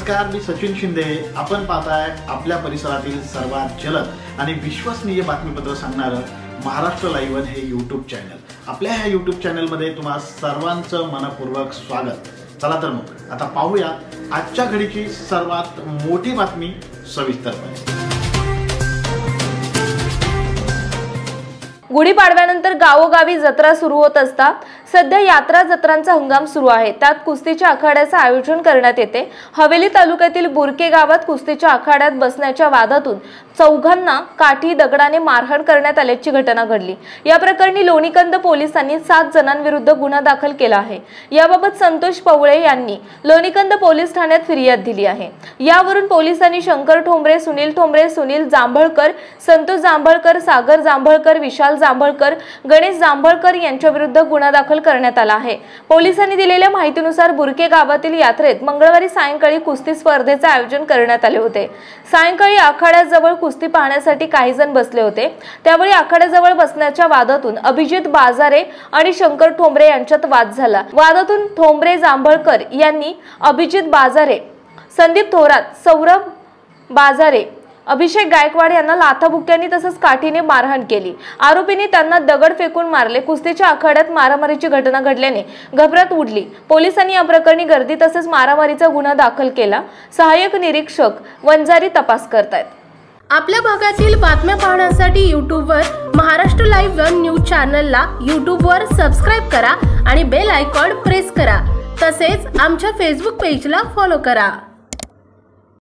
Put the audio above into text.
नमस्कार, मी सचिन शिंदे। आपण पाहताय आपल्या परिसरातील सर्वात जलद आणि विश्वसनीय बातमीपत्र सांगणारं महाराष्ट्र लाईव्ह हे यूट्यूब चॅनल। आपल्या ह्या यूट्यूब चॅनलमध्ये तुम्हा सर्वांचं मनपूर्वक स्वागत। चला तर मग आता पाहूया आजच्या घडीची सर्वात मोठी बातमी सविस्तरपणे। गुढीपाडव्यानंतर गावोगावी जत्रा सुरू होत असतात। सध्या यात्रा जत्रांचा हंगाम सुरू आहे। त्यात कुस्तीच्या आखाड्याचे आयोजन करण्यात येते। हवेली तालुक्यातील बुरके गावात कुस्तीच्या आखाड्यात बसण्याच्या वादातून चौघांना काठी दगडाने मारहाण करण्यात आल्याची घटना घडली। या प्रकरणी लोणीकंद पोलिसांनी 7 जणांविरुद्ध गुन्हा दाखल केला आहे। याबाबत संतोष पवळे यांनी लोणीकंद पोलीस ठाण्यात फिर्याद दिली आहे। यावरून पोलिसांनी शंकर ठोंबरे, सुनील जांभळकर, संतोष जांभळकर, सागर जांभळकर, विशाल जांभळकर, गणेश जांभळकर यांच्या विरुद्ध गुन्हा दाखल करण्यात आला आहे। पोलिसांनी दिलेल्या माहितीनुसार बुरके गावातील यात्रेत मंगळवारी सायंकाळी कुस्ती स्पर्धेचे आयोजन करण्यात आले होते। सायंकाळी आखाड्याजवळ कुस्ती पाहण्यासाठी काही जण बसले होते। त्यावेळी आखाड्याजवळ बसण्याच्या वादातून अभिजित बाजारे आणि शंकर ठोंबरे यांच्यात वाद झाला। वादातून ठोंबरे जांभळकर यांनी अभिजित बाजारे, संदीप थोरात, सौरभ बाजारे, अभिषेक गायकवाड यांना लाथाबुक्क्यांनी तसंच काठीने मारहाण केली। आरोपींनी त्यांना दगड फेकून मारले। कुस्तीच्या आखाड्यात मारामारीची घटना घडल्याने घबराट उडली। पोलिसांनी या प्रकरणी गर्दी तसंच मारामारीचा गुन्हा दाखल केला। सहाय्यक निरीक्षक वंजारी तपास करतायत। आपल्या भागातील बातम्या पाहण्यासाठी यूट्यूबवर महाराष्ट्र लाईव्ह न्यूज चॅनलला यूट्यूबवर सबस्क्राइब करा आणि बेल आयकॉन प्रेस करा। तसेच आमच्या फेसबुक पेजला फॉलो करा।